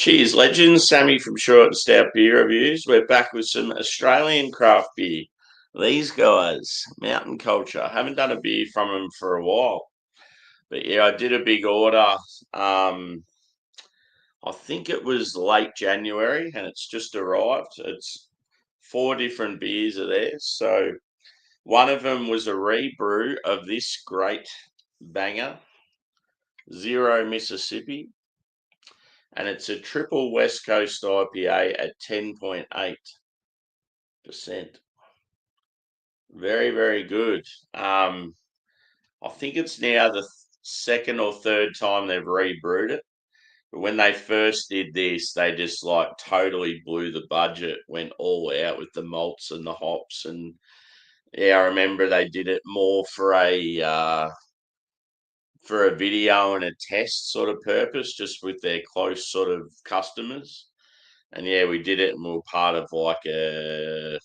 Cheers, legends. Sammy from Short and Stout Beer Reviews. We're back with some Australian craft beer. These guys, Mountain Culture. I haven't done a beer from them for a while. But yeah, I did a big order. I think it was late January and it's just arrived. It's 4 different beers are there. So one of them was a rebrew of this great banger, Zero Mississippi. And it's a triple West Coast IPA at 10.8%. Very, very good. I think it's now the second or third time they've rebrewed it. But when they first did this, they just like totally blew the budget, went all out with the malts and the hops. And yeah, I remember they did it more for a video and a test sort of purpose, just with their close sort of customers. And yeah, we did it, and we were part of like a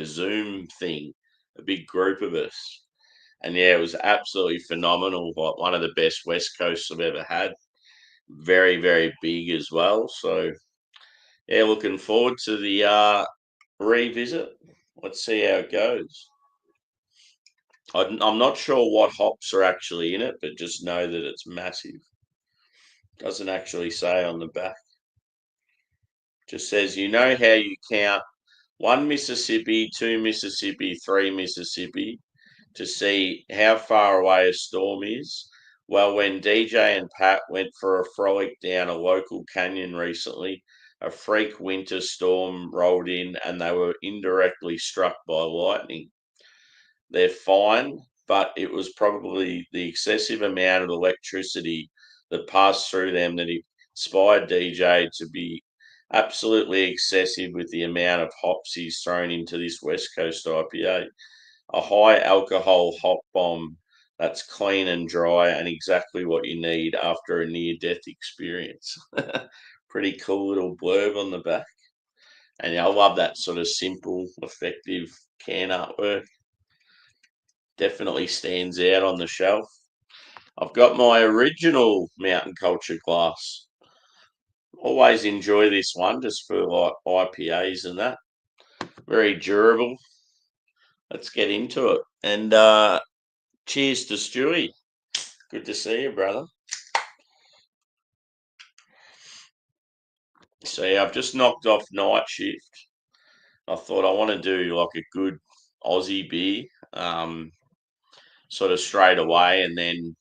Zoom thing, a big group of us. And yeah, it was absolutely phenomenal. Like one of the best West Coasts I've ever had. Very, very big as well. So yeah, looking forward to the revisit. Let's see how it goes. I'm not sure what hops are actually in it, but just know that it's massive. Doesn't actually say on the back. Just says, you know how you count 1 Mississippi, 2 Mississippi, 3 Mississippi to see how far away a storm is. Well, when DJ and Pat went for a frolic down a local canyon recently, a freak winter storm rolled in and they were indirectly struck by lightning. They're fine, but it was probably the excessive amount of electricity that passed through them that inspired DJ to be absolutely excessive with the amount of hops he's thrown into this West Coast IPA. A high alcohol hop bomb that's clean and dry and exactly what you need after a near death experience. Pretty cool little blurb on the back. And yeah, I love that sort of simple, effective can artwork. Definitely stands out on the shelf. I've got my original Mountain Culture glass. Always enjoy this one just for like IPAs and that. Very durable. Let's get into it. And cheers to Stewie. Good to see you, brother. So yeah, I've just knocked off night shift. I thought I want to do like a good Aussie beer, sort of straight away, and then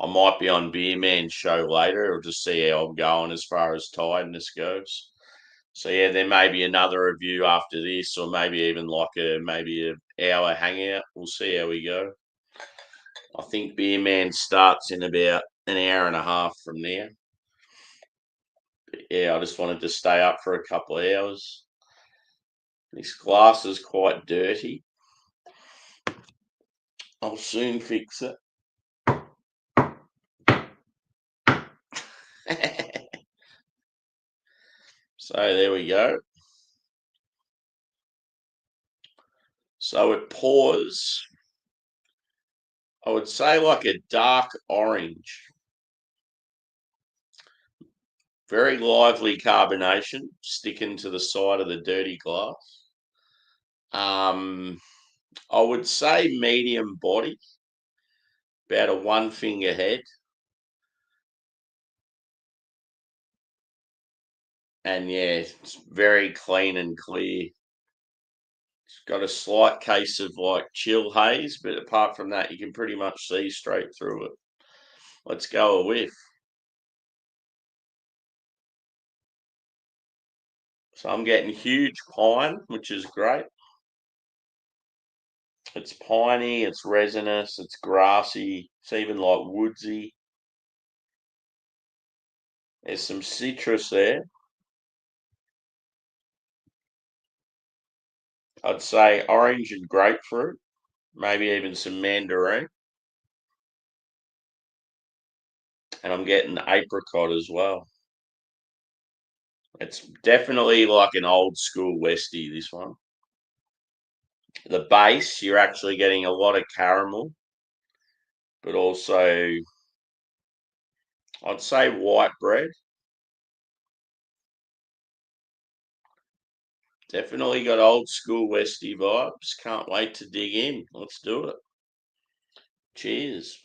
I might be on Beer Man's show later. Or just see how I'm going as far as tiredness goes. So yeah, there may be another review after this, or maybe even like maybe an hour hangout. We'll see how we go. I think Beer Man starts in about an hour and a half from there. But yeah, I just wanted to stay up for a couple of hours. This glass is quite dirty. I'll soon fix it. So there we go. So it pours, I would say, like a dark orange. Very lively carbonation sticking to the side of the dirty glass. I would say medium body, about a 1 finger head. And yeah, it's very clean and clear. It's got a slight case of like chill haze, but apart from that, you can pretty much see straight through it. Let's go a whiff. So I'm getting huge pine, which is great. It's piney, it's resinous, it's grassy, it's even like woodsy. There's some citrus there. I'd say orange and grapefruit, maybe even some mandarin. And I'm getting apricot as well. It's definitely like an old school Westie, this one. The base, you're actually getting a lot of caramel, but also I'd say white bread. Definitely got old school Westie vibes. Can't wait to dig in. Let's do it. Cheers.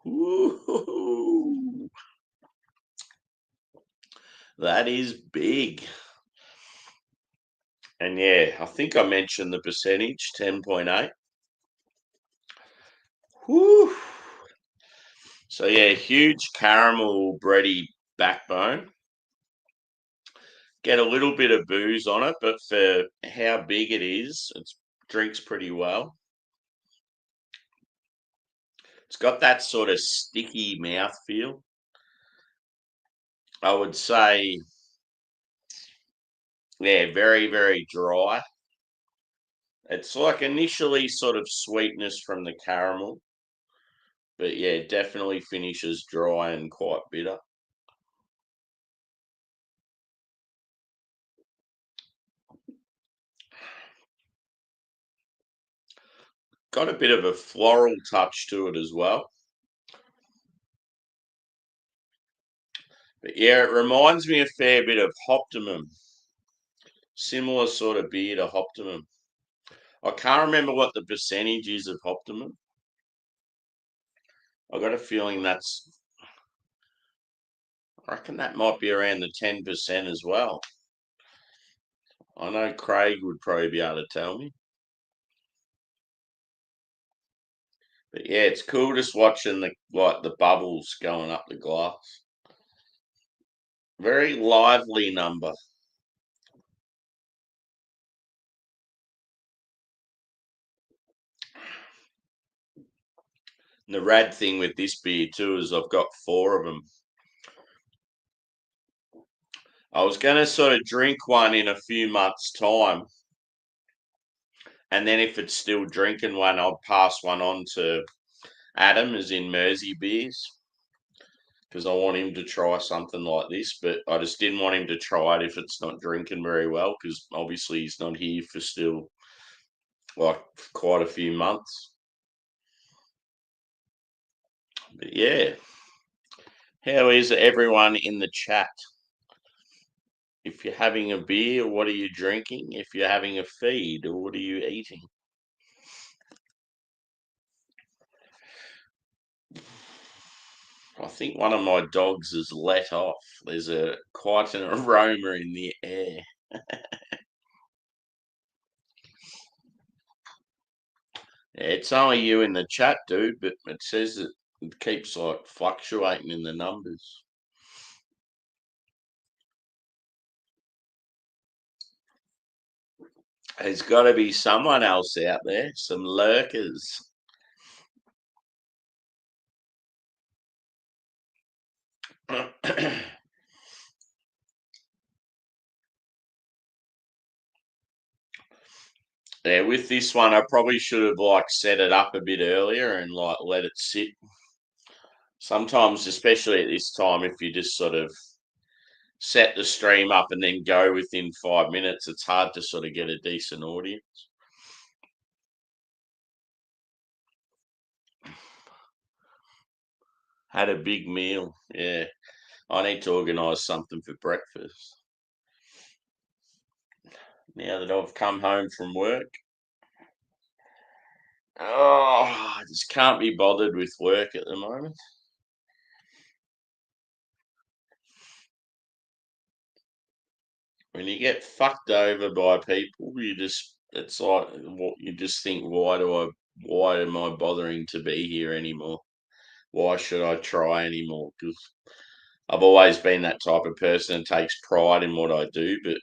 Ooh, that is big. And yeah, I think I mentioned the percentage, 10.8. Whew. So yeah, huge caramel bready backbone. Get a little bit of booze on it, but for how big it is, it drinks pretty well. It's got that sort of sticky mouth feel. I would say, yeah, very, very dry. It's like initially sort of sweetness from the caramel, but yeah, definitely finishes dry and quite bitter. Got a bit of a floral touch to it as well. But yeah, it reminds me a fair bit of Optimum. Similar sort of beer to Optimum. I can't remember what the percentage is of Optimum. I got a feeling I reckon that might be around the 10% as well. I know Craig would probably be able to tell me. But yeah, it's cool just watching the bubbles going up the glass. Very lively number. And the rad thing with this beer too is I've got 4 of them. I was going to sort of drink one in a few months' time, and then if it's still drinking one, I'll pass one on to Adam, as in Mersey Beers, because I want him to try something like this. But I just didn't want him to try it if it's not drinking very well, because obviously he's not here for still like quite a few months. But yeah, how is everyone in the chat? If you're having a beer, what are you drinking? If you're having a feed, what are you eating? I think one of my dogs has let off. There's quite an aroma in the air. Yeah, it's only you in the chat, dude, but it says that it keeps like fluctuating in the numbers. There's got to be someone else out there, some lurkers. Yeah, with this one, I probably should have like set it up a bit earlier and like let it sit. Sometimes, especially at this time, if you just sort of set the stream up and then go within 5 minutes, it's hard to sort of get a decent audience. Had a big meal. Yeah. I need to organise something for breakfast. Now that I've come home from work. Oh, I just can't be bothered with work at the moment. When you get fucked over by people, it's like you just think, why am I bothering to be here anymore? Why should I try anymore? Because I've always been that type of person and takes pride in what I do. But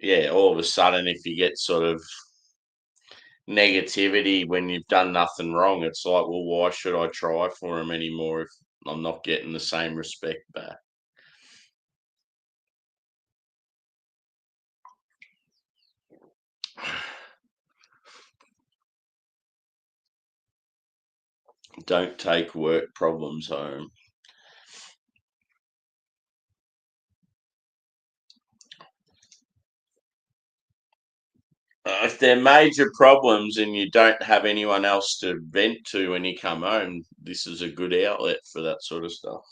yeah, all of a sudden, if you get sort of negativity when you've done nothing wrong, it's like, well, why should I try for them anymore if I'm not getting the same respect back? Don't take work problems home. If they're major problems and you don't have anyone else to vent to when you come home, this is a good outlet for that sort of stuff.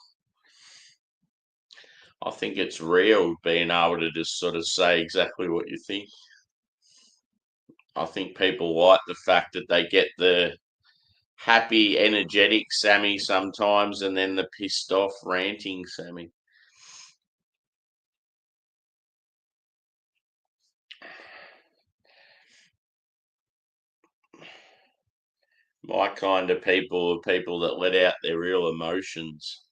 I think it's real being able to just sort of say exactly what you think. I think people like the fact that they get the happy, energetic Sammy sometimes and then the pissed off, ranting Sammy. My kind of people are people that let out their real emotions.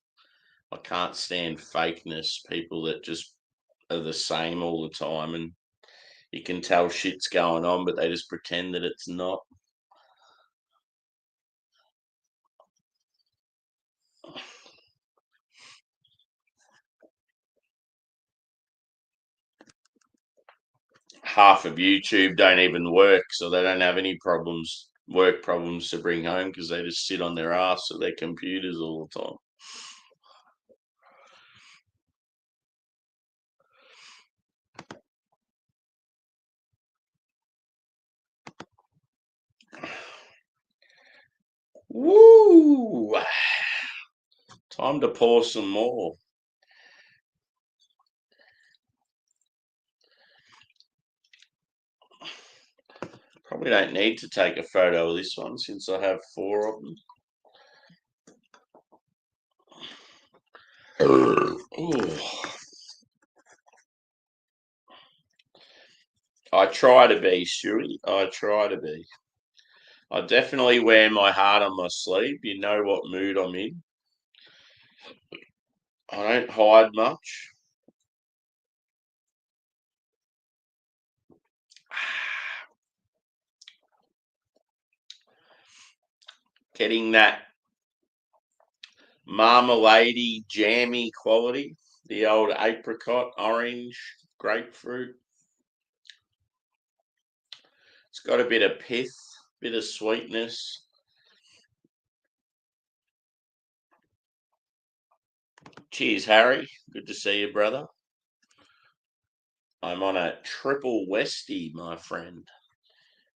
I can't stand fakeness, people that just are the same all the time and you can tell shit's going on, but they just pretend that it's not. Half of YouTube don't even work, so they don't have any work problems to bring home because they just sit on their ass at their computers all the time. Woo! Time to pour some more. Probably don't need to take a photo of this one since I have 4 of them. Ooh. I try to be, Stewie. I try to be. I definitely wear my heart on my sleeve. You know what mood I'm in. I don't hide much. Getting that marmalade, jammy quality. The old apricot, orange, grapefruit. It's got a bit of pith, bit of sweetness. Cheers, Harry. Good to see you, brother. I'm on a triple Westie, my friend.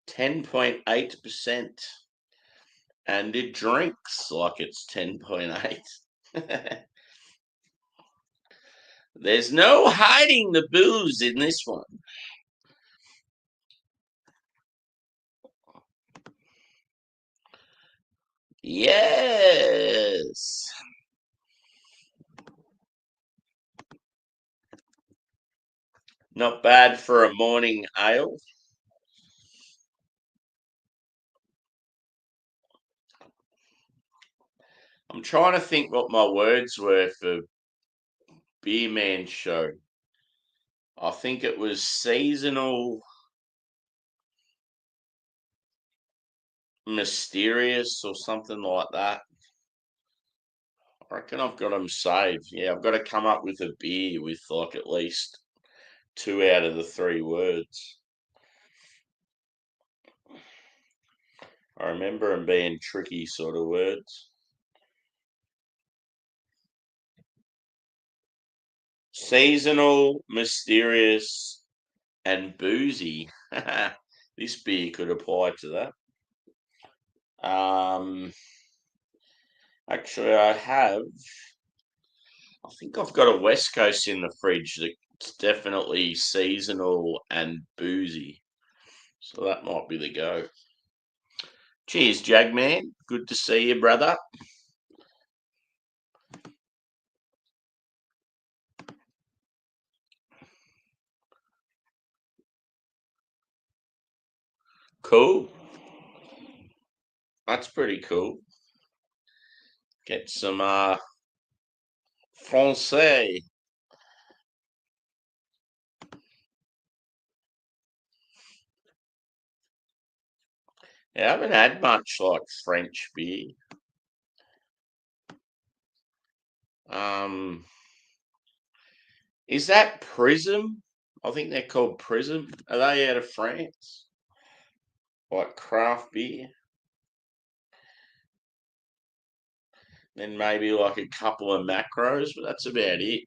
10.8%. And it drinks like it's 10.8. There's no hiding the booze in this one. Yes. Not bad for a morning ale. I'm trying to think what my words were for Beer Man show. I think it was seasonal, mysterious, or something like that. I reckon I've got them saved. Yeah, I've got to come up with a beer with like at least 2 out of the 3 words. I remember them being tricky sort of words. Seasonal, mysterious, and boozy. This beer could apply to that. Actually, I think I've got a West Coast in the fridge that's definitely seasonal and boozy. So that might be the go. Cheers, Jagman. Good to see you, brother. Cool. That's pretty cool. Get some Francais. Yeah, I haven't had much like French beer. Um, is that Prism? I think they're called Prism. Are they out of France? Like craft beer? Then maybe like a couple of macros, but that's about it.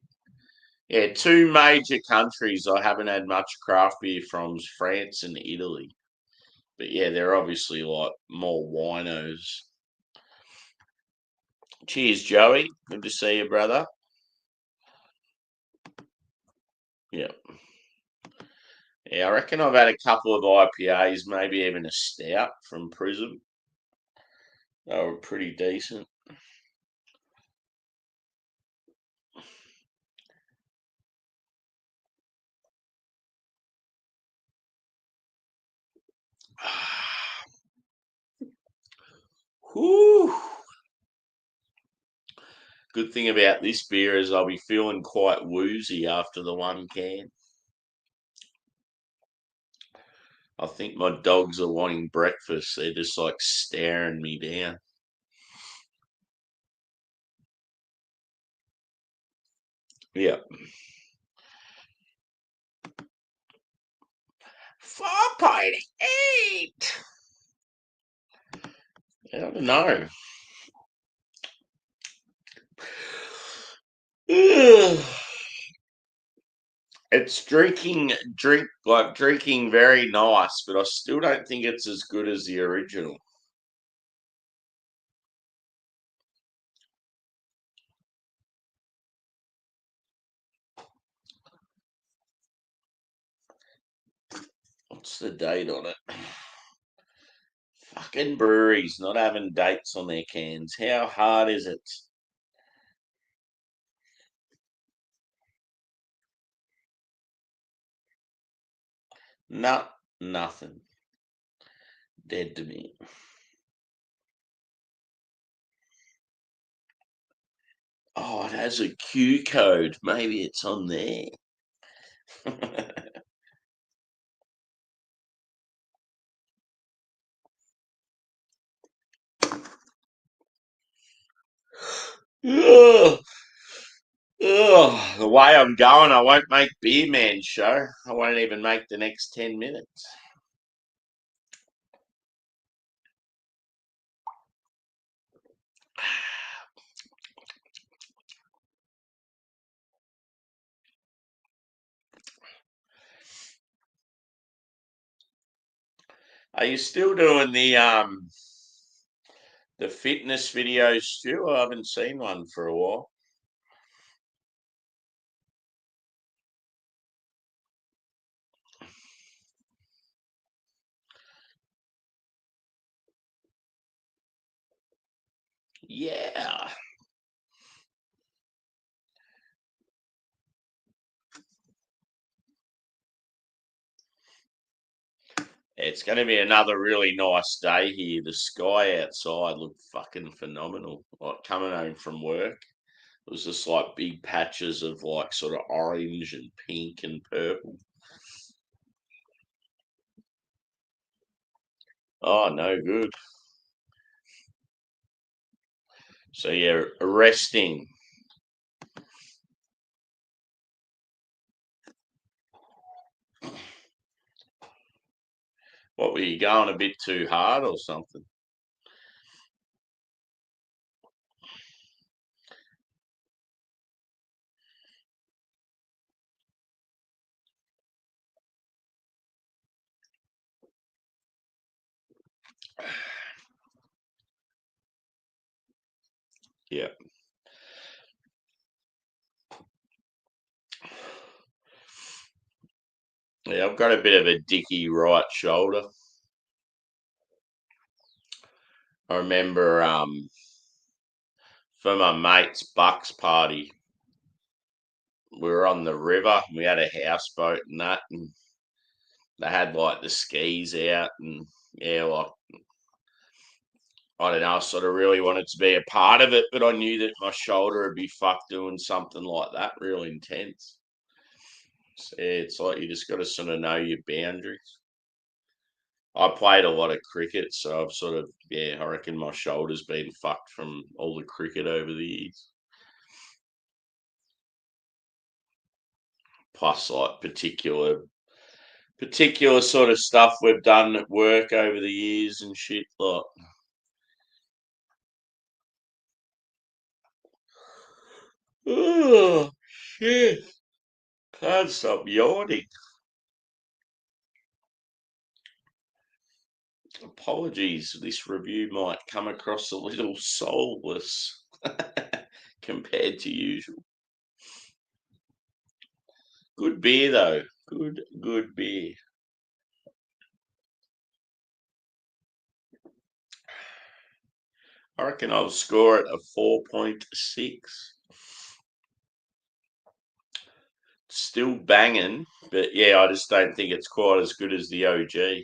Yeah, two major countries I haven't had much craft beer from is France and Italy. But yeah, they're obviously like more winos. Cheers, Joey. Good to see you, brother. Yeah. Yeah, I reckon I've had a couple of IPAs, maybe even a stout from Prism. They were pretty decent. Whew. Good thing about this beer is I'll be feeling quite woozy after the one can. I think my dogs are wanting breakfast. They're just like staring me down. Yeah. 4.8. I don't know. Ugh. It's drinking very nice, but I still don't think it's as good as the original. What's the date on it? Fucking breweries not having dates on their cans. How hard is it? Not nothing. Dead to me. Oh, it has a Q code. Maybe it's on there. Ugh. Ugh. The way I'm going, I won't make Beer Man show. I won't even make the next 10 minutes. Are you still doing the fitness videos, Stu? I haven't seen one for a while. Yeah. It's going to be another really nice day here. The sky outside looked fucking phenomenal. Like coming home from work, it was just like big patches of like sort of orange and pink and purple. Oh, no good. So yeah, resting. What were you going a bit too hard or something? Yeah. Yeah, I've got a bit of a dicky right shoulder. I remember for my mate's Bucks party, we were on the river. We had a houseboat and that, and they had like the skis out, and yeah, like I don't know, I sort of really wanted to be a part of it, but I knew that my shoulder would be fucked doing something like that, real intense. So, yeah, it's like you just got to sort of know your boundaries. I played a lot of cricket, so I've sort of yeah, I reckon my shoulder's been fucked from all the cricket over the years. Plus, like particular sort of stuff we've done at work over the years and shit. Like, oh shit. Can't stop yawning. Apologies, this review might come across a little soulless compared to usual. Good beer though. Good beer. I reckon I'll score it a 4.6. Still banging, but yeah, I just don't think it's quite as good as the OG.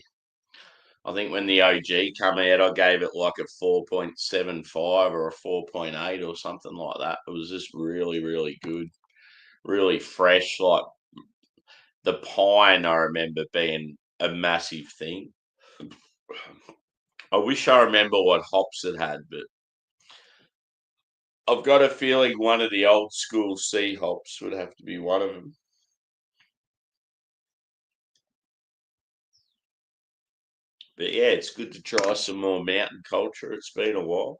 I think when the OG come out, I gave it like a 4.75 or a 4.8 or something like that. It was just really, really good, really fresh. Like the pine, I remember being a massive thing. I wish I remember what hops it had, but I've got a feeling one of the old school C hops would have to be one of them. But yeah, it's good to try some more mountain culture. It's been a while.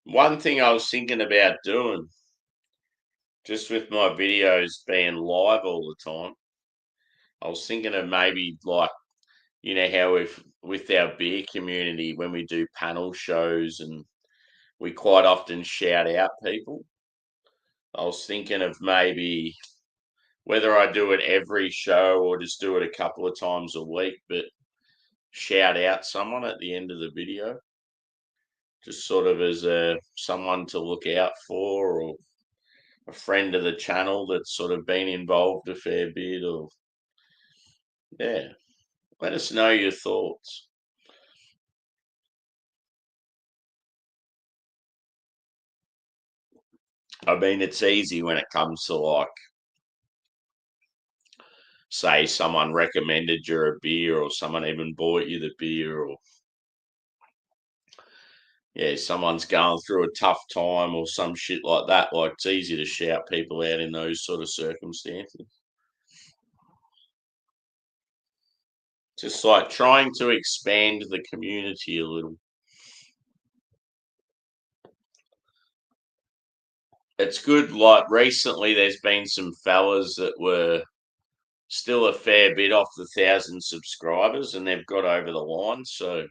One thing I was thinking about doing, just with my videos being live all the time, I was thinking of maybe like, how with our beer community when we do panel shows and we quite often shout out people. I was thinking of maybe whether I do it every show or just do it a couple of times a week, but shout out someone at the end of the video, just sort of as someone to look out for, or a friend of the channel that's sort of been involved a fair bit, or yeah, let us know your thoughts. I mean, it's easy when it comes to like, say, someone recommended you a beer, or someone even bought you the beer, or yeah, someone's going through a tough time or some shit like that. Like, it's easy to shout people out in those sort of circumstances. Just like trying to expand the community a little. It's good. Like recently, there's been some fellas that were still a fair bit off the 1,000 subscribers, and they've got over the line. So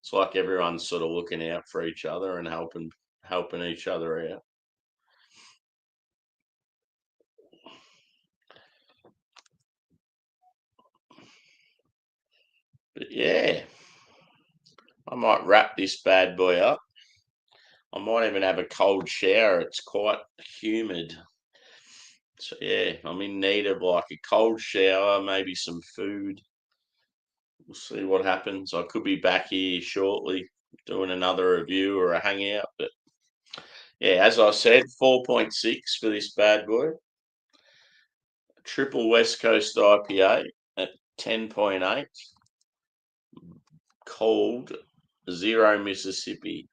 it's like everyone's sort of looking out for each other and helping each other out. But yeah, I might wrap this bad boy up. I might even have a cold shower. It's quite humid. So yeah, I'm in need of like a cold shower, maybe some food. We'll see what happens. I could be back here shortly doing another review or a hangout. But yeah, as I said, 4.6 for this bad boy. Triple West Coast IPA at 10.8. Cold, zero Mississippi.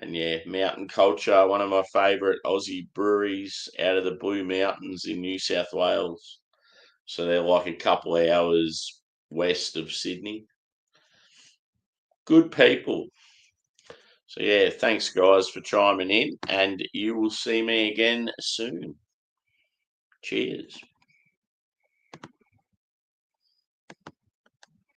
And yeah, Mountain Culture, one of my favourite Aussie breweries out of the Blue Mountains in New South Wales. So they're like a couple of hours west of Sydney. Good people. So yeah, thanks guys for chiming in, and you will see me again soon. Cheers.